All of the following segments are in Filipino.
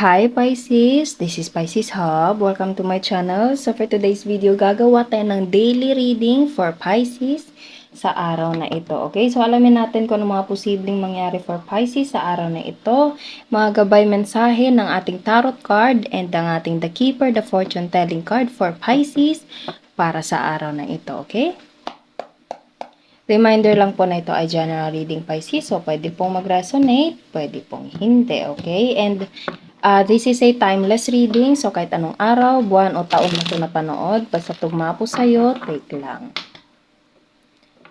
Hi Pisces! This is Pisces Hub. Welcome to my channel. So for today's video, gagawa tayo ng daily reading for Pisces sa araw na ito. Okay? So alamin natin kung ano mga posibleng mangyari for Pisces sa araw na ito. Mga gabay mensahe ng ating tarot card and ang ating The Keeper, the fortune telling card for Pisces para sa araw na ito. Okay? Reminder lang po na ito ay general reading Pisces. So pwede pong mag-resonate, pwede pong hindi. Okay? And this is a timeless reading, so kahit anong araw, buwan o taon mo ito napanood, basta tugma po sa'yo, take lang.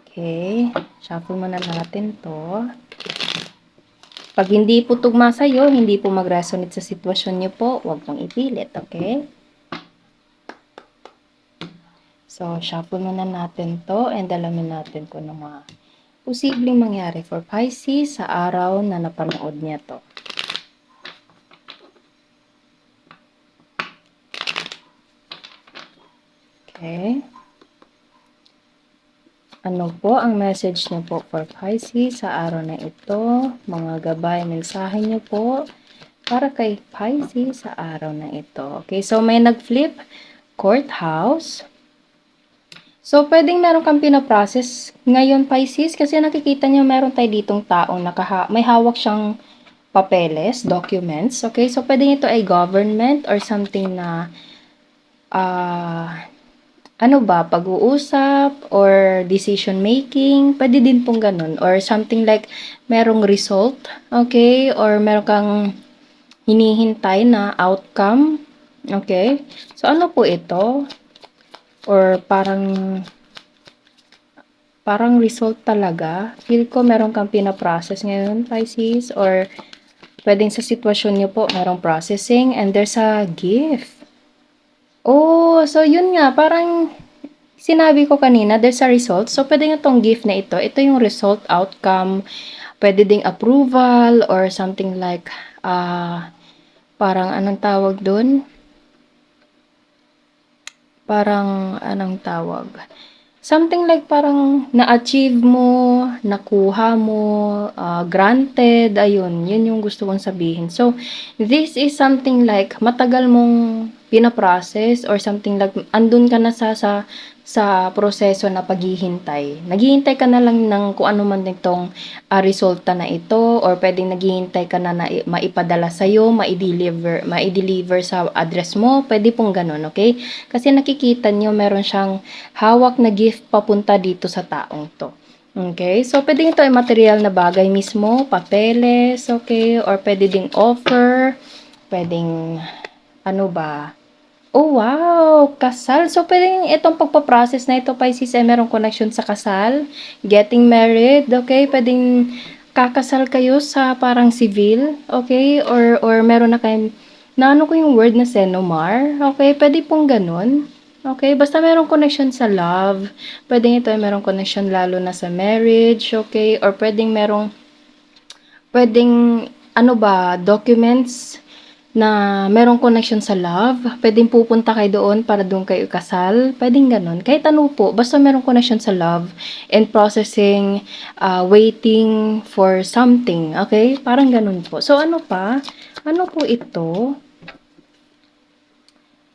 Okay, shuffle muna natin to. Pag hindi po tugma sa'yo, hindi po mag-resonate sa sitwasyon niyo po, huwag pong ipilit, okay? So, shuffle muna natin to and alamin natin kung ano mga posibleng mangyari for Pisces sa araw na napanood niya to. Okay. Ano po ang message niyo po for Pisces sa araw na ito? Mga gabay, mensahe niyo po para kay Pisces sa araw na ito. Okay, so may nag-flip courthouse. So, pwedeng meron kang pinaprocess ngayon, Pisces, kasi nakikita niyo meron tayo ditong taong may hawak siyang papeles, documents. Okay, so pwedeng ito ay government or something na ano ba, pag-uusap or decision making, pwede din pong ganun. Or something like, merong result, okay? Or meron kang hinihintay na outcome, okay? So, ano po ito? Or parang result talaga. Feel ko meron kang pinaprocess ngayon, Pisces. Or pwedeng sa sitwasyon niyo po, merong processing and there's a gift. Oh, so yun nga, parang sinabi ko kanina, there's a result. So, pwede nga tong gift na ito. Ito yung result, outcome. Pwede ding approval or something like, parang anong tawag dun? Parang anong tawag? Something like parang na-achieve mo, nakuha mo, granted, ayun, yun yung gusto kong sabihin. So, this is something like matagal mong pinaprocess or something like andun ka na sa proseso na paghihintay. Naghihintay ka na lang ng kung ano man itong resulta na ito or pwedeng naghihintay ka na maipadala sa'yo, ma-deliver sa address mo, pwede pong ganun, okay? Kasi nakikita nyo meron siyang hawak na gift papunta dito sa taong to. Okay? So, pwede ito ay material na bagay mismo, papeles, okay? Or pwede ding offer, pwedeng, ano ba? Oh, wow! Kasal. So, pwedeng itong pagpaprocess na ito, Pisces, ay merong connection sa kasal, getting married, okay? Pwedeng kakasal kayo sa parang civil, okay? Or meron na kayong, naano ko yung word na senomar, okay? Pwede pong ganun. Okay, basta merong connection sa love, pwedeng ito ay merong connection lalo na sa marriage, okay? Or pwedeng, ano ba, documents na merong connection sa love. Pwedeng pupunta kayo doon para doon kayo ikasal. Pwedeng ganun. Kahit ano po, basta merong connection sa love and processing, waiting for something. Okay? Parang ganun po. So, ano pa? Ano po ito?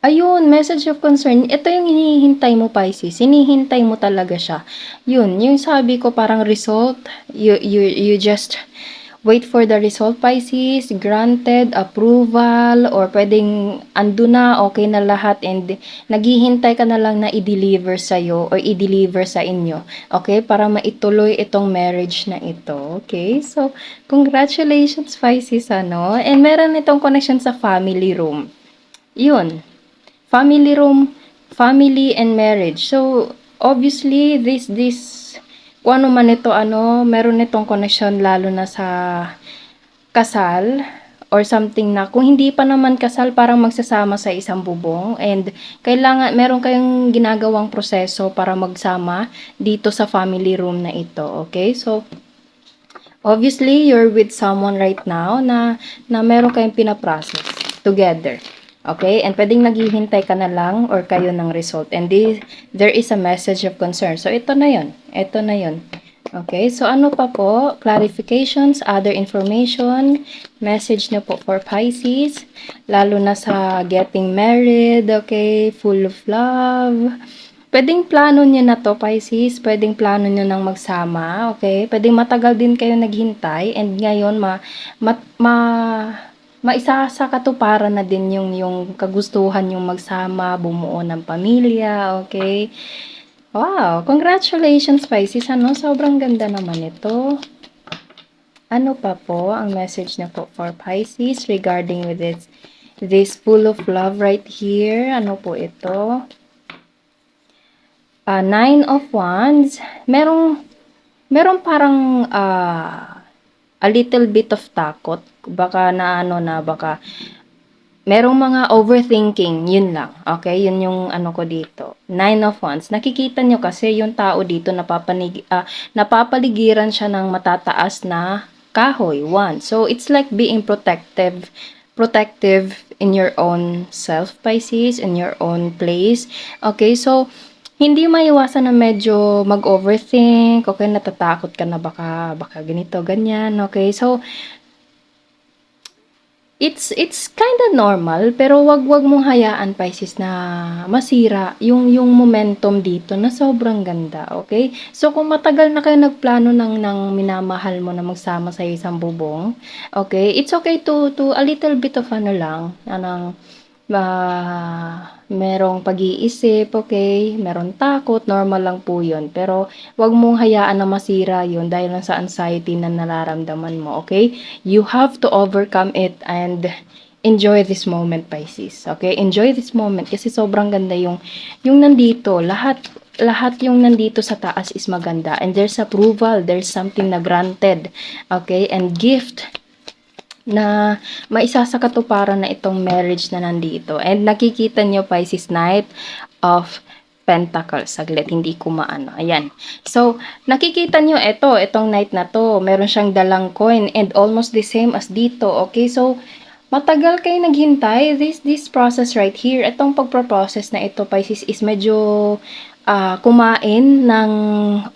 Ayun, message of concern. Ito yung hinihintay mo, Pisces. Hinihintay mo talaga siya. Yun, yung sabi ko parang result, you just wait for the result, Pisces, granted, approval, or pwedeng ando na, okay na lahat, and naghihintay ka na lang na i-deliver sa'yo or i-deliver sa inyo, okay, para maituloy itong marriage na ito, okay? So, congratulations, Pisces, ano? And meron itong connection sa family room. Yun. Family room, family and marriage. So, obviously, kung ano man ito, meron itong connection lalo na sa kasal or something na kung hindi pa naman kasal, parang magsasama sa isang bubong and kailangan, meron kayong ginagawang proseso para magsama dito sa family room na ito, okay? So, obviously, you're with someone right now na meron kayong pinaprocess together. Okay? And pwedeng naghihintay ka na lang or kayo ng result. And there is a message of concern. So, ito na yon. Ito na yon. Okay, so ano pa po? Clarifications, other information, message na po for Pisces, lalo na sa getting married, okay, full of love. Pwedeng plano niyo na to, Pisces, pwedeng plano niyo nang magsama, okay? Pwedeng matagal din kayo naghintay and ngayon maisa sa katuparan na din yung kagustuhan yung magsama, bumuo ng pamilya, okay? Wow, congratulations Pisces, ano? Sobrang ganda naman ito. Ano pa po ang message na po for Pisces regarding with this full of love right here? Ano po ito? Nine of Wands. Merong parang a little bit of takot. Baka na ano na, baka merong mga overthinking, yun lang. Okay, yun yung ano ko dito. Nine of Wands. Nakikita nyo kasi yung tao dito napapaligiran siya ng matataas na kahoy. One. So, it's like being protective in your own self, Pisces, in your own place. Okay, so, hindi maiwasan na medyo mag-overthink, okay, natatakot ka na baka ganito, ganyan, okay. So, it's kind of normal, pero wag mong hayaan, Pisces, na masira yung momentum dito na sobrang ganda, okay? So, kung matagal na kayo nagplano ng minamahal mo na magsama sa isang bubong, okay, it's okay to a little bit of ano lang, anong merong pag-iisip, okay, meron takot, normal lang po yun. Pero, wag mong hayaan na masira yun dahil lang sa anxiety na nararamdaman mo, okay? You have to overcome it and enjoy this moment, Pisces, okay? Enjoy this moment kasi sobrang ganda yung nandito. Lahat yung nandito sa taas is maganda and there's approval, there's something na granted, okay? And gift na maisa sa katuparan na itong marriage na nandito. And nakikita nyo, Pisces, Knight of Pentacles. Saglit, hindi ko maano. Ayan. So, nakikita nyo, itong Knight na to, meron siyang dalang coin and almost the same as dito. Okay, so, matagal kayo naghintay. This process right here, itong pagproprocess na ito, Pisces, is medyo kumain ng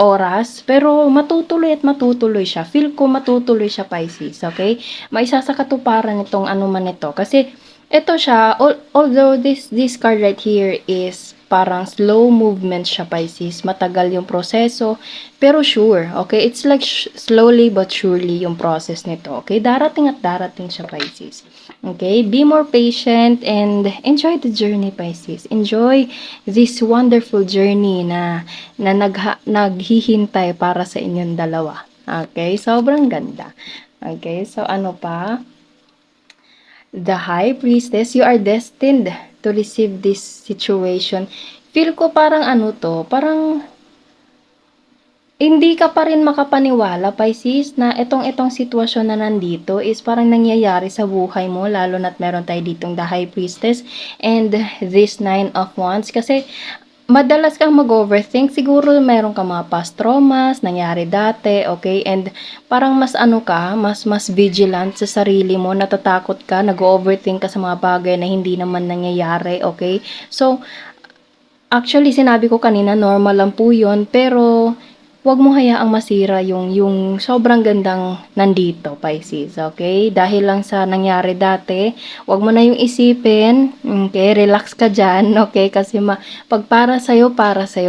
oras, pero matutuloy at matutuloy siya. Feel ko matutuloy siya, Pisces, okay? Maisa sa katuparan itong ano man ito. Kasi, ito siya, although this card right here is parang slow movement siya, Pisces. Matagal yung proseso, pero sure, okay? It's like slowly but surely yung process nito, okay? Darating at darating siya, Pisces. Okay? Be more patient and enjoy the journey, Pisces. Enjoy this wonderful journey na naghihintay para sa inyong dalawa. Okay? Sobrang ganda. Okay? So, ano pa? The High Priestess, you are destined to receive this situation. Feel ko parang ano to, parang hindi ka pa rin makapaniwala, Pisces, na itong sitwasyon na nandito is parang nangyayari sa buhay mo, lalo na't meron tayo ditong The High Priestess and this Nine of Wands. Kasi madalas kang mag-overthink, siguro meron ka mga past traumas, nangyari dati, okay? And parang mas ano ka, mas vigilant sa sarili mo, natatakot ka, nag-overthink ka sa mga bagay na hindi naman nangyayari, okay? So, actually, sinabi ko kanina, normal lang po yun, pero wag mo hayaang masira yung sobrang gandang nandito, Pisces, okay? Dahil lang sa nangyari dati, wag mo na yung isipin, okay? Relax ka dyan, okay? Kasi pag para sa'yo,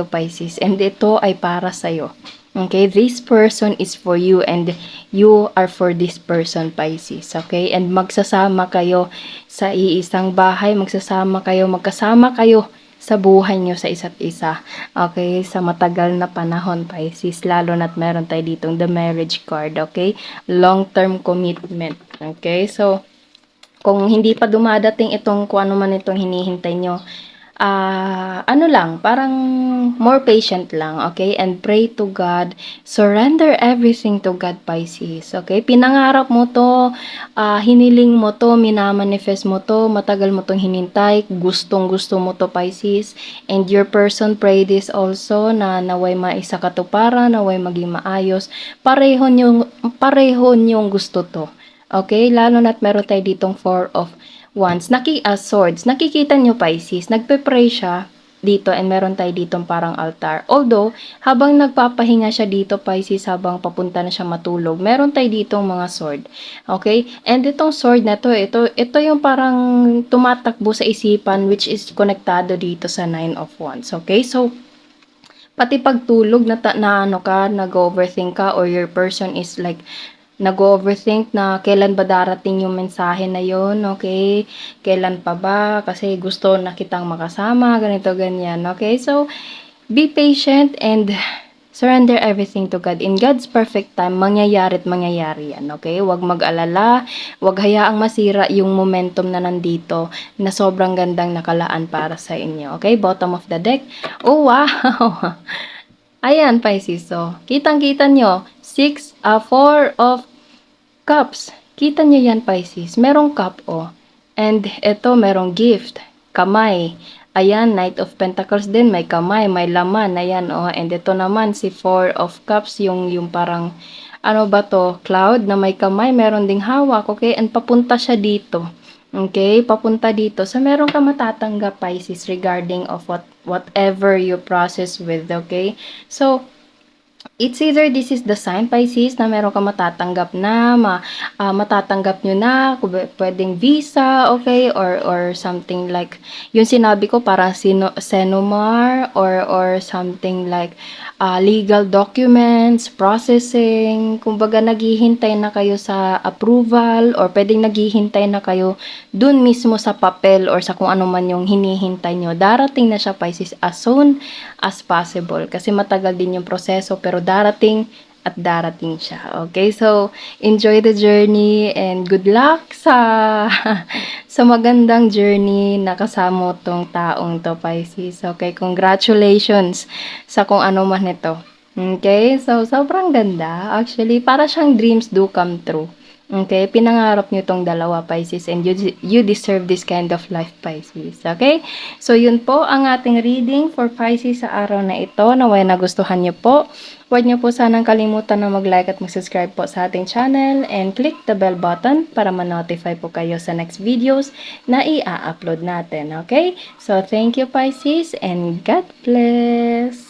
Pisces, and ito ay para sa'yo. Okay, this person is for you and you are for this person, Pisces, okay? And magsasama kayo sa iisang bahay, magkasama kayo sa buhay nyo sa isa't isa. Okay? Sa matagal na panahon, Pisces. Lalo na't meron tayo ditong the marriage card. Okay? Long-term commitment. Okay? So, kung hindi pa dumadating itong kung ano man itong hinihintay nyo, ano lang, parang more patient lang, okay? And pray to God. Surrender everything to God, Pisces, okay? Pinangarap mo to, hiniling mo to, minamanifest mo to, matagal mo tong hinintay, gustong-gusto mo to, Pisces. And your person pray this also, na naway maisa katuparan, naway maging maayos. Pareho nyong gusto to. Okay? Lalo na't meron tayo ditong Four of Wands. Swords. Nakikita nyo, Pisces, nagpe-pray siya dito and meron tayo ditong parang altar. Although, habang nagpapahinga siya dito, Pisces, habang papunta na siya matulog, meron tayo ditong mga sword. Okay? And itong sword na to, ito yung parang tumatakbo sa isipan which is konektado dito sa Nine of Wands. Okay? So, pati pagtulog na ano ka, nag-overthink ka or your person is like nag-overthink na kailan ba darating yung mensahe na yon, okay? Kailan pa ba? Kasi gusto na kitang makasama, ganito, ganyan, okay? So, be patient and surrender everything to God. In God's perfect time, mangyayari at mangyayari yan, okay? Huwag mag-alala, huwag hayaang masira yung momentum na nandito na sobrang gandang nakalaan para sa inyo, okay? Bottom of the deck. Oh, wow! Ayan, Pisces. So, kitang-kita nyo, 4 of Cups. Kita nyo yan, Pisces. Merong cup, oh. And ito, merong gift. Kamay. Ayan, Knight of Pentacles din. May kamay, may laman. Ayan, oh. And ito naman, si 4 of Cups. Yung parang, ano ba to? Cloud na may kamay. Meron ding hawak, okay? And papunta siya dito. Okay? Papunta dito. So, meron ka matatanggap, Pisces, regarding of whatever you process with, okay? So, it's either this is the sign, Pisces, na meron ka matatanggap na, matatanggap nyo na, pwedeng visa, okay, or something like, yung sinabi ko, parang Senomar, or something like, legal documents, processing, kumbaga naghihintay na kayo sa approval, or pwedeng naghihintay na kayo dun mismo sa papel, or sa kung ano man yung hinihintay nyo. Darating na siya, Pisces, as soon as possible. Kasi matagal din yung proseso, pero darating at darating siya. Okay? So, enjoy the journey and good luck sa sa magandang journey na kasama tong taong to, Pisces. Okay? Congratulations sa kung ano man ito. Okay? So, sobrang ganda. Actually, para siyang dreams do come true. Okay, pinangarap nyo tong dalawa, Pisces, and you deserve this kind of life, Pisces. Okay? So, yun po ang ating reading for Pisces sa araw na ito. Naway nagustuhan nyo po. Huwag nyo po sanang kalimutan na mag-like at mag-subscribe po sa ating channel and click the bell button para ma-notify po kayo sa next videos na i-upload natin. Okay? So, thank you, Pisces, and God bless!